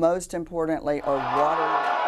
most importantly, are water.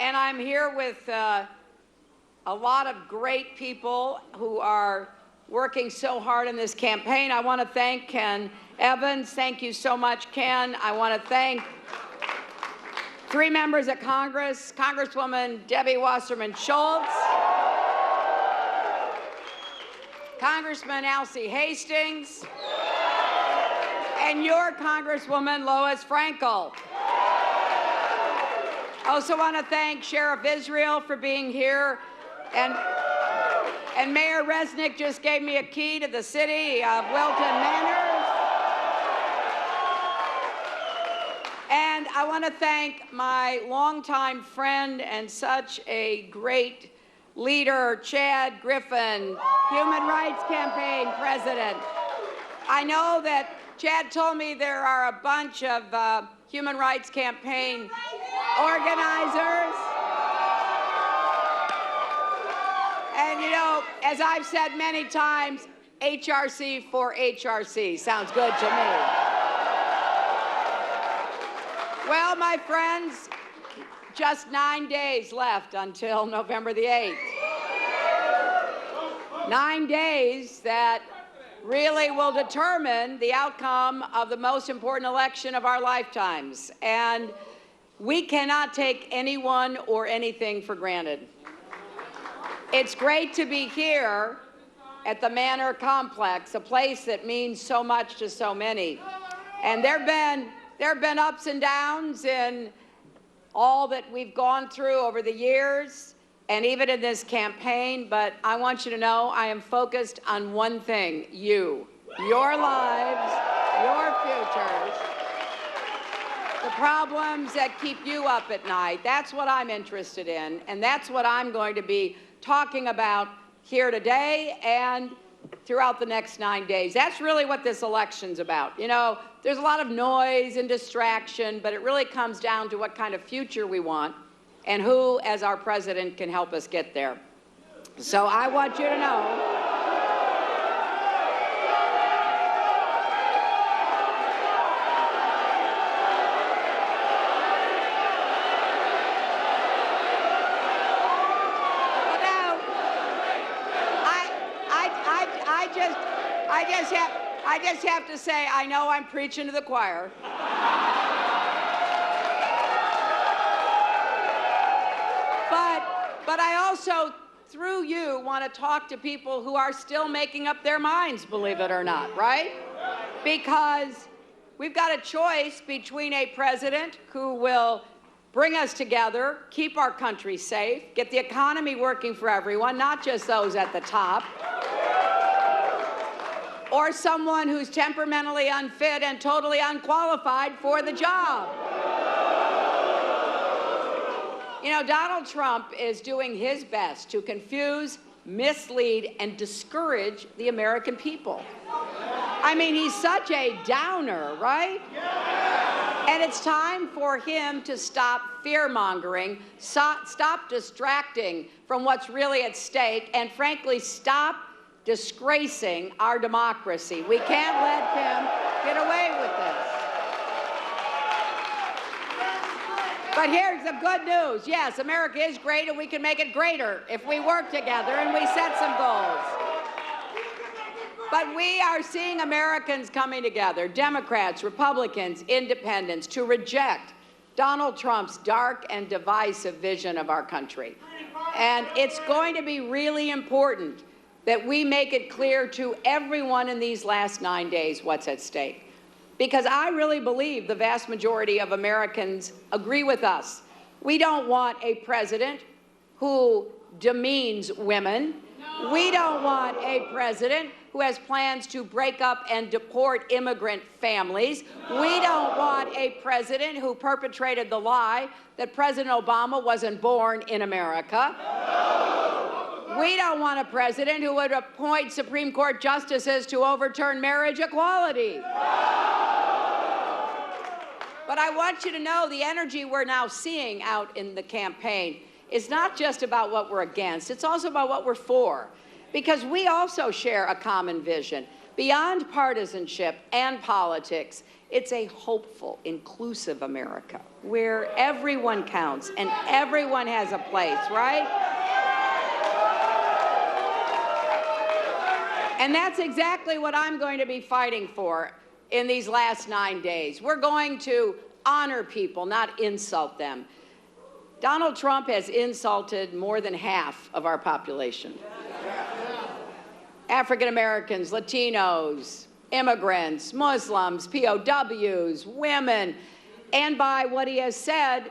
And I'm here with a lot of great people who are working so hard in this campaign. I want to thank Ken Evans. Thank you so much, Ken. I want to thank 3 members of Congress, Congresswoman Debbie Wasserman Schultz, Congressman Alcee Hastings, and your Congresswoman Lois Frankel. I also want to thank Sheriff Israel for being here, and Mayor Resnick just gave me a key to the city of Wilton Manors. And I want to thank my longtime friend and such a great leader, Chad Griffin, Human Rights Campaign President. I know that Chad told me there are a bunch of Human Rights Campaign organizers. And you know, as I've said many times, HRC for HRC sounds good to me. Well, my friends, just 9 days left until November the 8th. 9 days that really will determine the outcome of the most important election of our lifetimes. And we cannot take anyone or anything for granted. It's great to be here at the Manor Complex, a place that means so much to so many. And there have been ups and downs in all that we've gone through over the years, and even in this campaign, but I want you to know I am focused on one thing: you, your lives, your futures, the problems that keep you up at night. That's what I'm interested in, and that's what I'm going to be talking about here today and throughout the next 9 days. That's really what this election's about. You know, there's a lot of noise and distraction, but it really comes down to what kind of future we want and who, as our president, can help us get there. So I want you to know I just have to say, I know I'm preaching to the choir. But I also, through you, want to talk to people who are still making up their minds, believe it or not, right? Because we've got a choice between a president who will bring us together, keep our country safe, get the economy working for everyone, not just those at the top, or someone who's temperamentally unfit and totally unqualified for the job. You know, Donald Trump is doing his best to confuse, mislead, and discourage the American people. I mean, he's such a downer, right? And it's time for him to stop fear-mongering, stop distracting from what's really at stake, and frankly, stop disgracing our democracy. We can't let him get away with this. But here's the good news. Yes, America is great, and we can make it greater if we work together and we set some goals. But we are seeing Americans coming together, Democrats, Republicans, independents, to reject Donald Trump's dark and divisive vision of our country. And it's going to be really important that we make it clear to everyone in these last 9 days what's at stake. Because I really believe the vast majority of Americans agree with us. We don't want a president who demeans women. We don't want a president who has plans to break up and deport immigrant families. We don't want a president who perpetrated the lie that President Obama wasn't born in America. We don't want a president who would appoint Supreme Court justices to overturn marriage equality. But I want you to know the energy we're now seeing out in the campaign is not just about what we're against, it's also about what we're for. Because we also share a common vision. Beyond partisanship and politics, it's a hopeful, inclusive America where everyone counts and everyone has a place, right? And that's exactly what I'm going to be fighting for in these last 9 days. We're going to honor people, not insult them. Donald Trump has insulted more than half of our population. African Americans, Latinos, immigrants, Muslims, POWs, women, and by what he has said,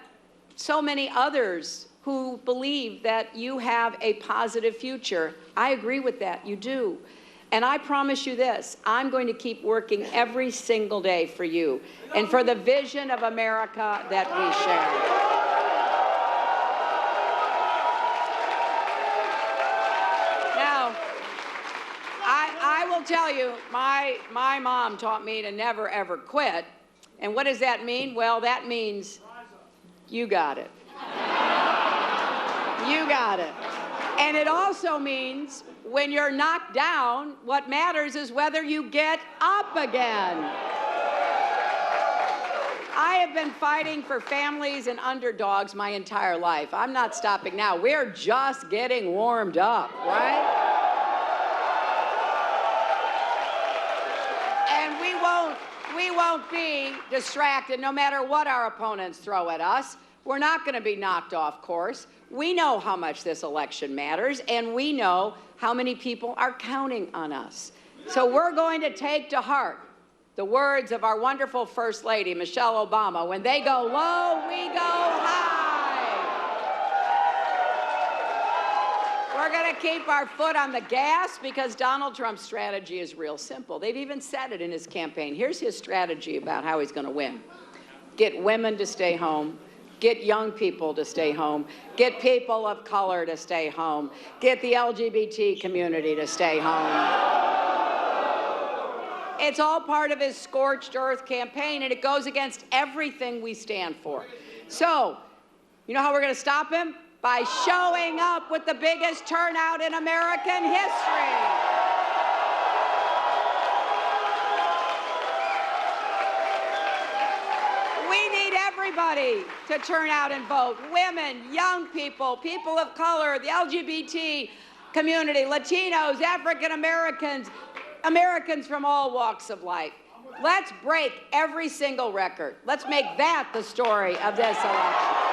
so many others who believe that you have a positive future. I agree with that, you do. And I promise you this, I'm going to keep working every single day for you and for the vision of America that we share. I will tell you, my mom taught me to never, ever quit. And what does that mean? Well, that means you got it. You got it. And it also means when you're knocked down, what matters is whether you get up again. I have been fighting for families and underdogs my entire life. I'm not stopping now. We're just getting warmed up, right? We won't be distracted no matter what our opponents throw at us. We're not going to be knocked off course. We know how much this election matters, and we know how many people are counting on us. So we're going to take to heart the words of our wonderful First Lady, Michelle Obama. When they go low, we go high. We're going to keep our foot on the gas because Donald Trump's strategy is real simple. They've even said it in his campaign. Here's his strategy about how he's going to win. Get women to stay home. Get young people to stay home. Get people of color to stay home. Get the LGBT community to stay home. It's all part of his scorched earth campaign, and it goes against everything we stand for. So, you know how we're going to stop him? By showing up with the biggest turnout in American history. We need everybody to turn out and vote. Women, young people, people of color, the LGBT community, Latinos, African Americans, Americans from all walks of life. Let's break every single record. Let's make that the story of this election.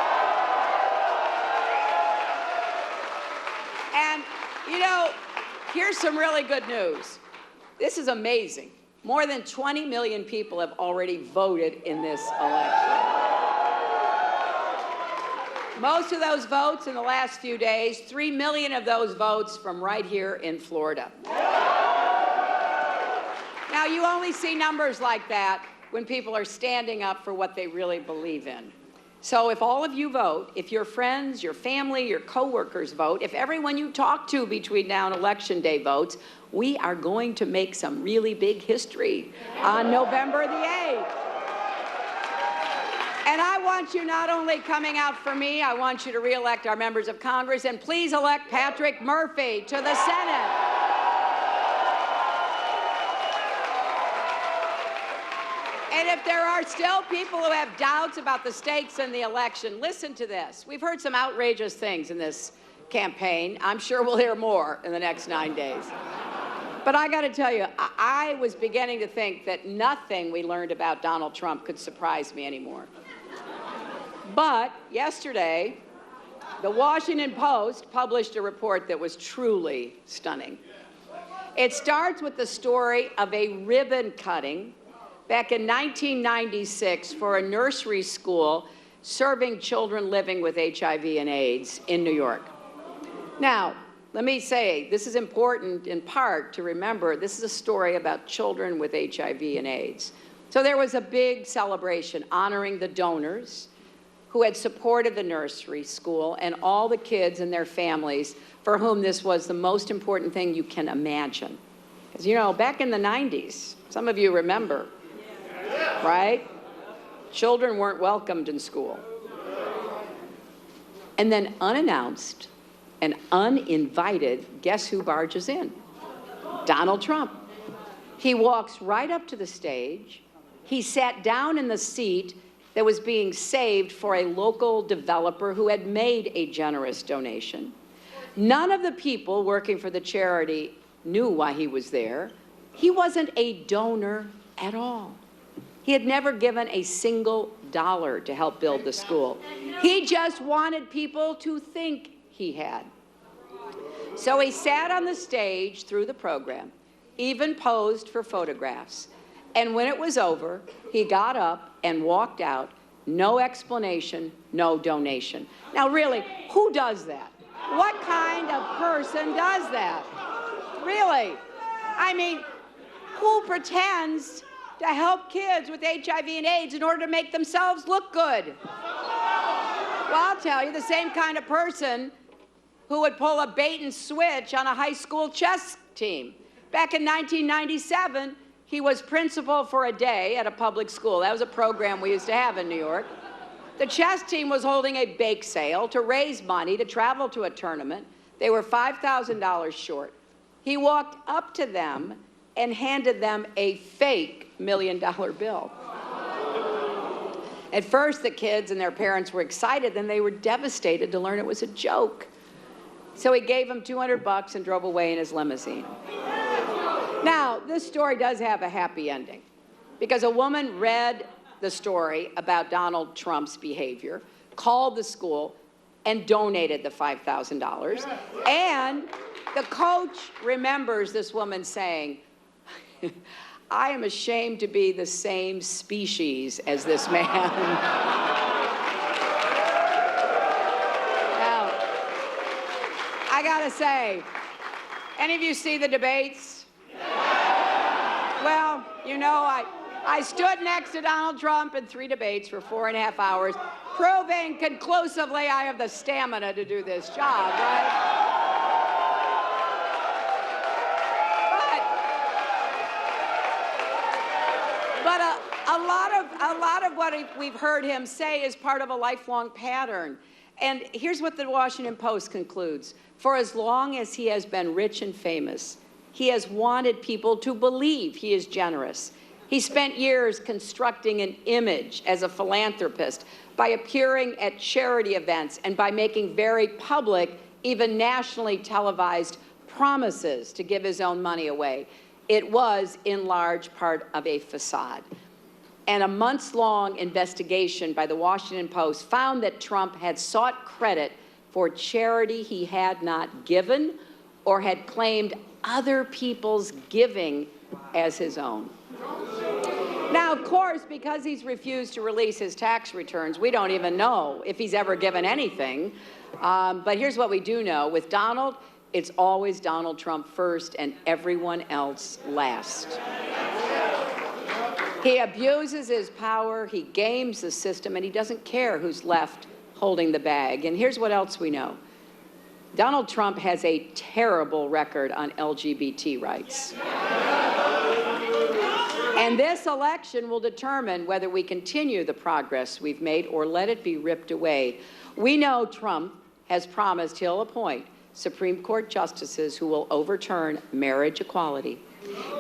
And, you know, here's some really good news. This is amazing. More than 20 million people have already voted in this election. Most of those votes in the last few days, 3 million of those votes from right here in Florida. Now, you only see numbers like that when people are standing up for what they really believe in. So if all of you vote, if your friends, your family, your coworkers vote, if everyone you talk to between now and Election Day votes, we are going to make some really big history on November the 8th. And I want you not only coming out for me, I want you to re-elect our members of Congress, and please elect Patrick Murphy to the Senate. And if there are still people who have doubts about the stakes in the election, listen to this. We've heard some outrageous things in this campaign. I'm sure we'll hear more in the next 9 days. But I got to tell you, I was beginning to think that nothing we learned about Donald Trump could surprise me anymore. But yesterday, the Washington Post published a report that was truly stunning. It starts with the story of a ribbon cutting back in 1996 for a nursery school serving children living with HIV and AIDS in New York. Now, let me say, this is important in part to remember this is a story about children with HIV and AIDS. So there was a big celebration honoring the donors who had supported the nursery school and all the kids and their families for whom this was the most important thing you can imagine. Because, you know, back in the 90s, some of you remember, right? Children weren't welcomed in school. And then unannounced and uninvited, guess who barges in? Donald Trump. He walks right up to the stage. He sat down in the seat that was being saved for a local developer who had made a generous donation. None of the people working for the charity knew why he was there. He wasn't a donor at all. He had never given a single dollar to help build the school. He just wanted people to think he had. So he sat on the stage through the program, even posed for photographs. And when it was over, he got up and walked out. No explanation, no donation. Now, really, who does that? What kind of person does that? Really? I mean, who pretends to help kids with HIV and AIDS in order to make themselves look good? Well, I'll tell you, the same kind of person who would pull a bait and switch on a high school chess team. Back in 1997, he was principal for a day at a public school. That was a program we used to have in New York. The chess team was holding a bake sale to raise money to travel to a tournament. They were $5,000 short. He walked up to them and handed them a fake $1 million bill. At first, the kids and their parents were excited, then they were devastated to learn it was a joke. So he gave them $200 and drove away in his limousine. Now, this story does have a happy ending because a woman read the story about Donald Trump's behavior, called the school, and donated the $5,000. And the coach remembers this woman saying, I am ashamed to be the same species as this man. Now, I gotta say, any of you see the debates? Well, you know, I stood next to Donald Trump in 3 debates for 4.5 hours, proving conclusively I have the stamina to do this job, right? But a lot of what we've heard him say is part of a lifelong pattern. And here's what the Washington Post concludes. For as long as he has been rich and famous, he has wanted people to believe he is generous. He spent years constructing an image as a philanthropist by appearing at charity events and by making very public, even nationally televised promises to give his own money away. It was, in large part, of a facade. And a months-long investigation by the Washington Post found that Trump had sought credit for charity he had not given or had claimed other people's giving as his own. Now, of course, because he's refused to release his tax returns, we don't even know if he's ever given anything. But here's what we do know. With Donald, it's always Donald Trump first and everyone else last. He abuses his power, he games the system, and he doesn't care who's left holding the bag. And here's what else we know. Donald Trump has a terrible record on LGBT rights. And this election will determine whether we continue the progress we've made or let it be ripped away. We know Trump has promised he'll appoint Supreme Court justices who will overturn marriage equality,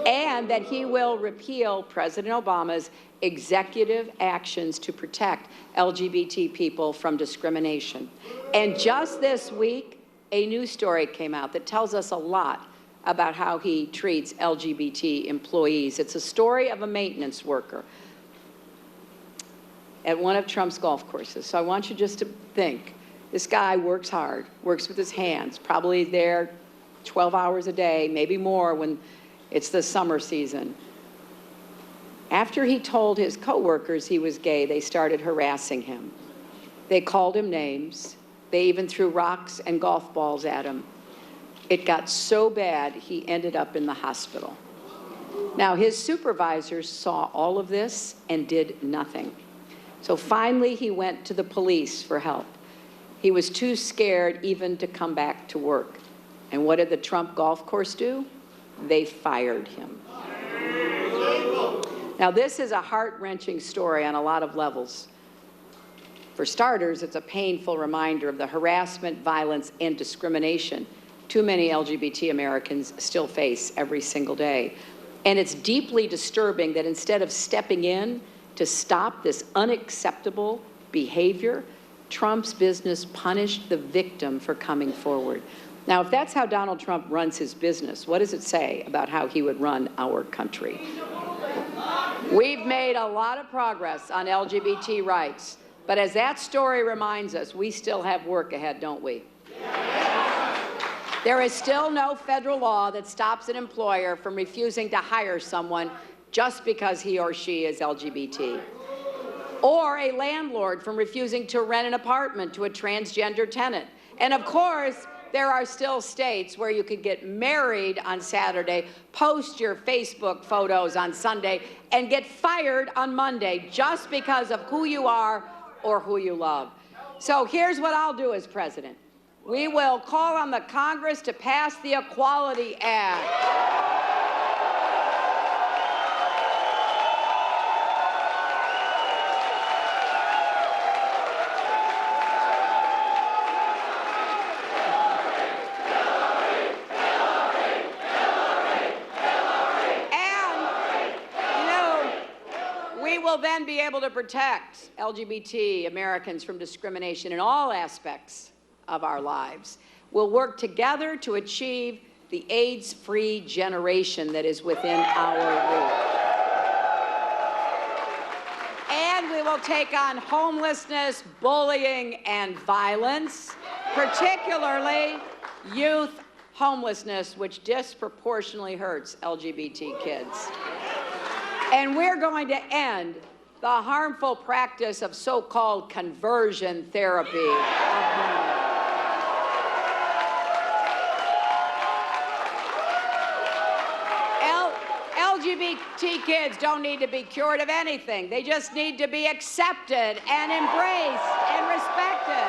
and that he will repeal President Obama's executive actions to protect LGBT people from discrimination. And just this week, a news story came out that tells us a lot about how he treats LGBT employees. It's a story of a maintenance worker at one of Trump's golf courses. So I want you just to think, this guy works hard, works with his hands, probably there 12 hours a day, maybe more when it's the summer season. After he told his coworkers he was gay, they started harassing him. They called him names. They even threw rocks and golf balls at him. It got so bad, he ended up in the hospital. Now, his supervisors saw all of this and did nothing. So finally, he went to the police for help. He was too scared even to come back to work. And what did the Trump golf course do? They fired him. Now, this is a heart-wrenching story on a lot of levels. For starters, it's a painful reminder of the harassment, violence, and discrimination too many LGBT Americans still face every single day. And it's deeply disturbing that instead of stepping in to stop this unacceptable behavior, Trump's business punished the victim for coming forward. Now, if that's how Donald Trump runs his business, what does it say about how he would run our country? We've made a lot of progress on LGBT rights, but as that story reminds us, we still have work ahead, don't we? There is still no federal law that stops an employer from refusing to hire someone just because he or she is LGBT, or a landlord from refusing to rent an apartment to a transgender tenant. And of course, there are still states where you could get married on Saturday, post your Facebook photos on Sunday, and get fired on Monday just because of who you are or who you love. So here's what I'll do as president. We will call on the Congress to pass the Equality Act. We will then be able to protect LGBT Americans from discrimination in all aspects of our lives. We'll work together to achieve the AIDS-free generation that is within our reach. And we will take on homelessness, bullying, and violence, particularly youth homelessness, which disproportionately hurts LGBT kids. And we're going to end the harmful practice of so-called conversion therapy of minors. LGBT kids don't need to be cured of anything. They just need to be accepted and embraced and respected.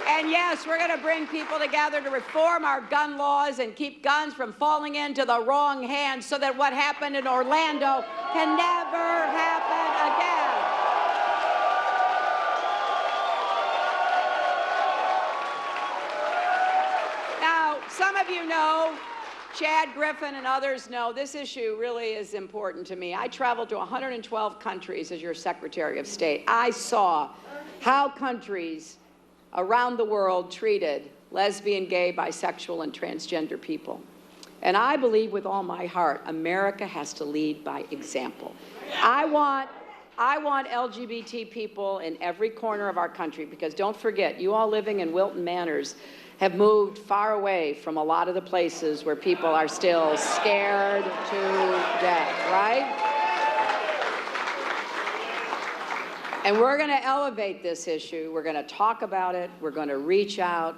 And yes, we're going to bring people together to reform our gun laws and keep guns from falling into the wrong hands so that what happened in Orlando can never happen again. Now, some of you know, Chad Griffin and others know, this issue really is important to me. I traveled to 112 countries as your Secretary of State. I saw how countries around the world treated lesbian, gay, bisexual, and transgender people. And I believe with all my heart, America has to lead by example. I want LGBT people in every corner of our country, because don't forget, you all living in Wilton Manors have moved far away from a lot of the places where people are still scared to death, right? And we're going to elevate this issue. We're going to talk about it. We're going to reach out.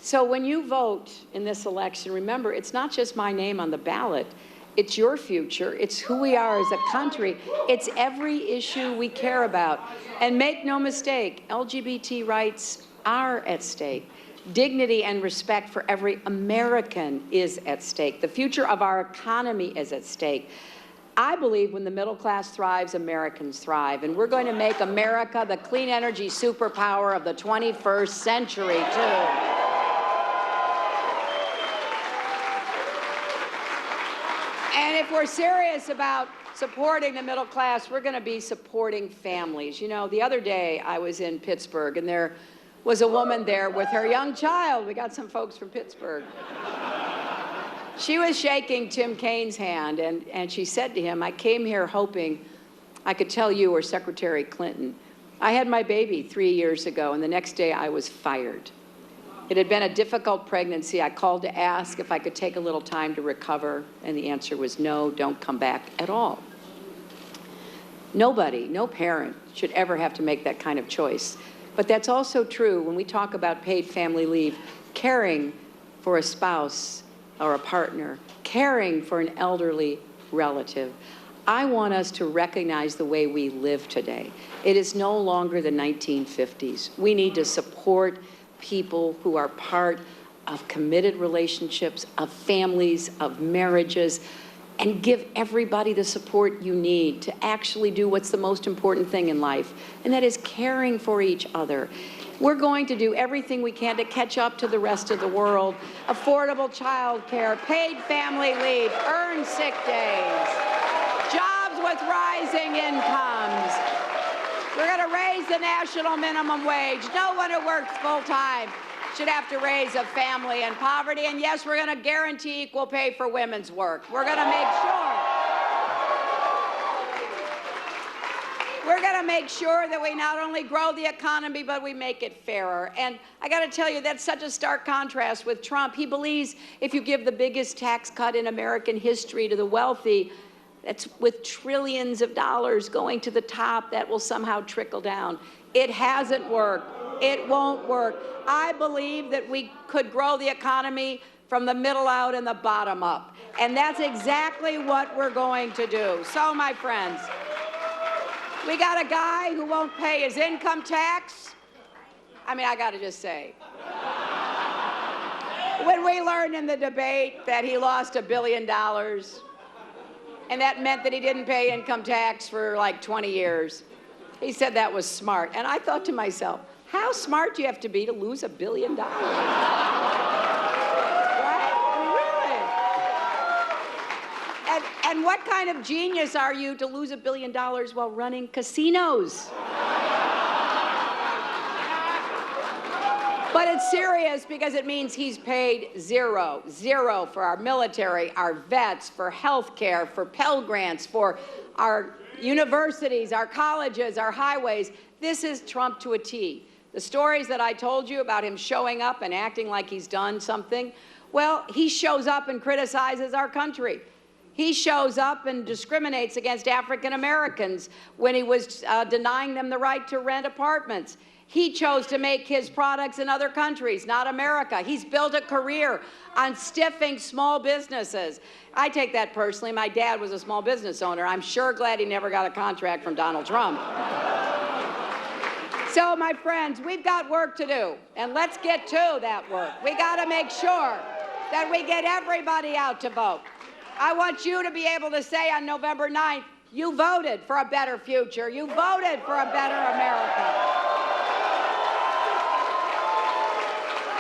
So when you vote in this election, remember, it's not just my name on the ballot. It's your future. It's who we are as a country. It's every issue we care about. And make no mistake, LGBT rights are at stake. Dignity and respect for every American is at stake. The future of our economy is at stake. I believe when the middle class thrives, Americans thrive. And we're going to make America the clean energy superpower of the 21st century, too. And if we're serious about supporting the middle class, we're going to be supporting families. You know, the other day I was in Pittsburgh, and there was a woman there with her young child. We got some folks from Pittsburgh. She was shaking Tim Kaine's hand, and she said to him, I came here hoping I could tell you or Secretary Clinton, I had my baby 3 years ago, and the next day I was fired. It had been a difficult pregnancy. I called to ask if I could take a little time to recover, and the answer was no, don't come back at all. Nobody, no parent, should ever have to make that kind of choice. But that's also true when we talk about paid family leave, caring for a spouse or a partner, caring for an elderly relative. I want us to recognize the way we live today. It is no longer the 1950s. We need to support people who are part of committed relationships, of families, of marriages, and give everybody the support you need to actually do what's the most important thing in life, and that is caring for each other. We're going to do everything we can to catch up to the rest of the world. Affordable child care, paid family leave, earned sick days, jobs with rising incomes. We're going to raise the national minimum wage. No one who works full-time should have to raise a family in poverty. And yes, we're going to guarantee equal pay for women's work. We're going to make sure that we not only grow the economy, but we make it fairer. And I got to tell you, that's such a stark contrast with Trump. He believes if you give the biggest tax cut in American history to the wealthy, that's with trillions of dollars going to the top, that will somehow trickle down. It hasn't worked. It won't work. I believe that we could grow the economy from the middle out and the bottom up. And that's exactly what we're going to do. So, my friends, we got a guy who won't pay his income tax. I mean, I got to just say, when we learned in the debate that he lost $1 billion, and that meant that he didn't pay income tax for like 20 years, he said that was smart. And I thought to myself, how smart do you have to be to lose $1 billion? Right? Really? And what kind of genius are you to lose $1 billion while running casinos? But it's serious because it means he's paid zero for our military, our vets, for health care, for Pell Grants, for our universities, our colleges, our highways. This is Trump to a T. The stories that I told you about him showing up and acting like he's done something, well, he shows up and criticizes our country. He shows up and discriminates against African Americans when he was denying them the right to rent apartments. He chose to make his products in other countries, not America. He's built a career on stiffing small businesses. I take that personally. My dad was a small business owner. I'm sure glad he never got a contract from Donald Trump. So, my friends, we've got work to do, and let's get to that work. We got to make sure that we get everybody out to vote. I want you to be able to say on November 9th, you voted for a better future. You voted for a better America.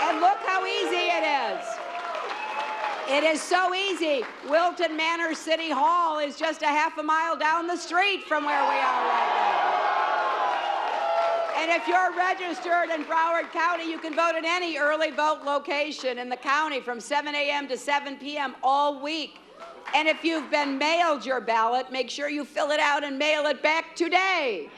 And look how easy it is. It is so easy. Wilton Manors City Hall is just a half a mile down the street from where we are right now. And if you're registered in Broward County, you can vote at any early vote location in the county from 7 a.m. to 7 p.m. all week. And if you've been mailed your ballot, make sure you fill it out and mail it back today.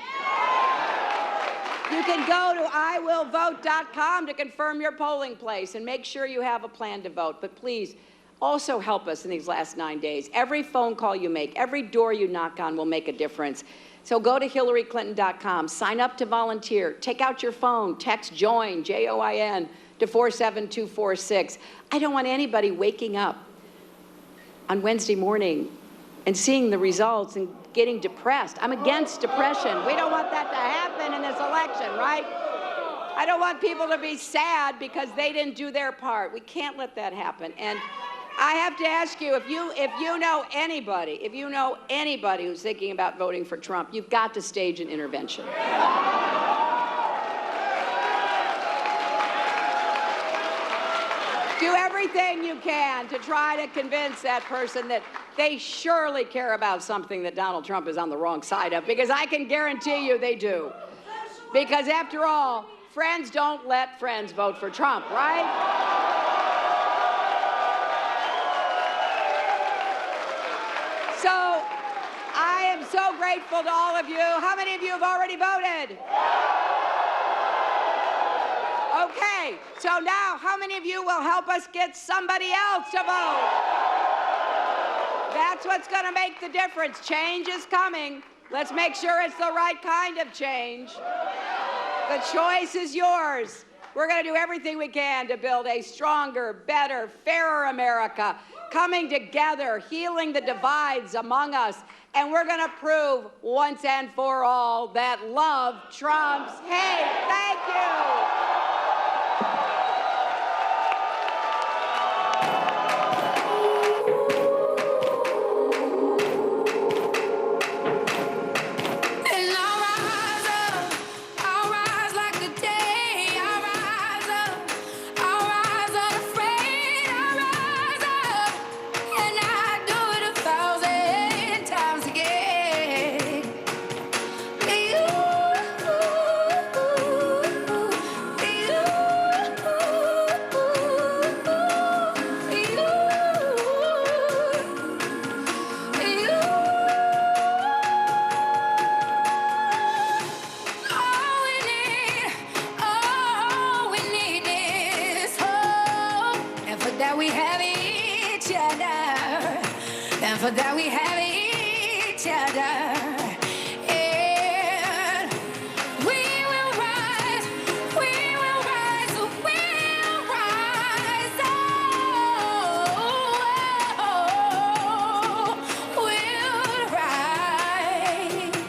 You can go to iwillvote.com to confirm your polling place and make sure you have a plan to vote. But please, also help us in these last 9 days. Every phone call you make, every door you knock on will make a difference. So go to HillaryClinton.com, sign up to volunteer, take out your phone, text JOIN, J-O-I-N, to 47246. I don't want anybody waking up on Wednesday morning and seeing the results and getting depressed. I'm against depression. We don't want that to happen in this election, right? I don't want people to be sad because they didn't do their part. We can't let that happen. And I have to ask you, if you know anybody who's thinking about voting for Trump, you've got to stage an intervention. Do everything you can to try to convince that person that they surely care about something that Donald Trump is on the wrong side of, because I can guarantee you they do. Because after all, friends don't let friends vote for Trump, right? So I am so grateful to all of you. How many of you have already voted? Okay, so now how many of you will help us get somebody else to vote? That's what's going to make the difference. Change is coming. Let's make sure it's the right kind of change. The choice is yours. We're going to do everything we can to build a stronger, better, fairer America, coming together, healing the divides among us, and we're going to prove once and for all that love trumps hate. Thank you. That we have each other, and for that we have each other. And we will rise, we will rise, we'll rise. Oh, we'll rise.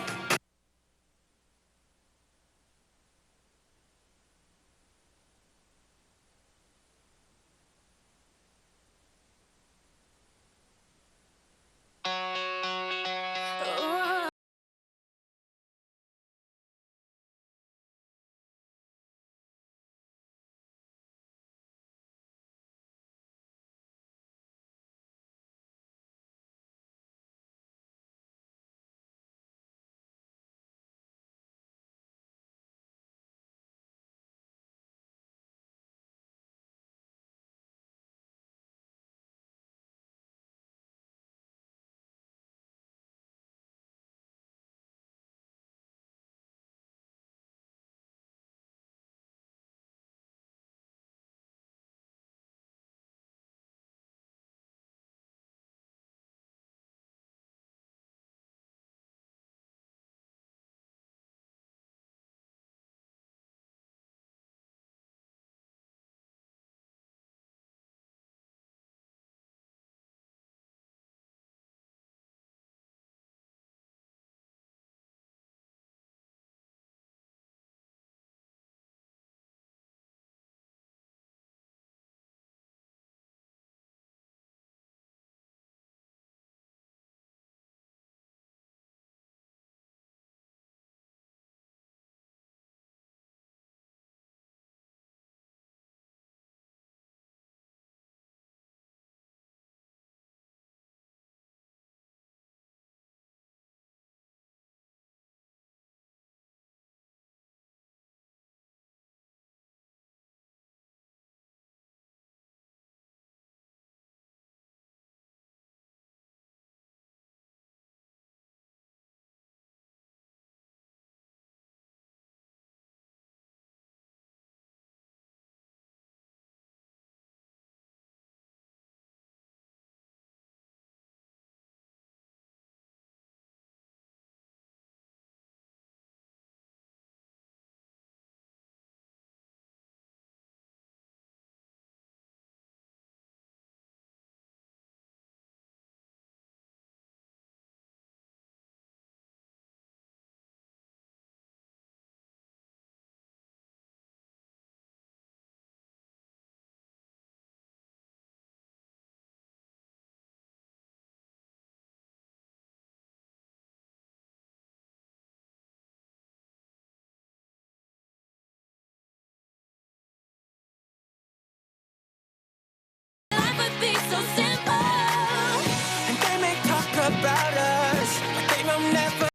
About us, but they will never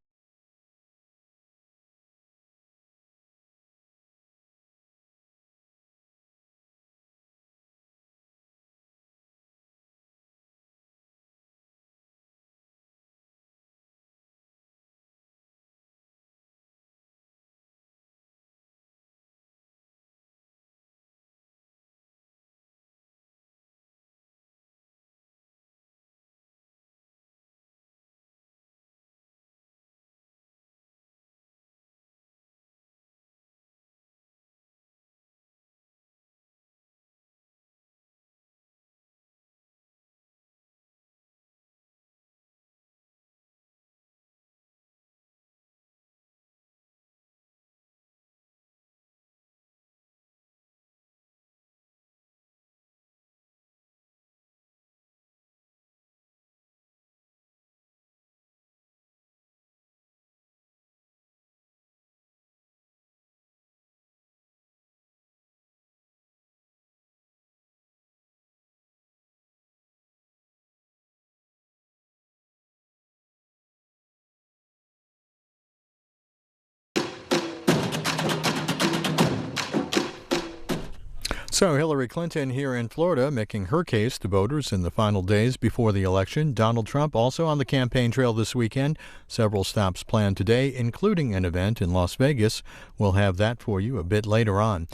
So Hillary Clinton here in Florida making her case to voters in the final days before the election. Donald Trump also on the campaign trail this weekend. Several stops planned today, including an event in Las Vegas. We'll have that for you a bit later on.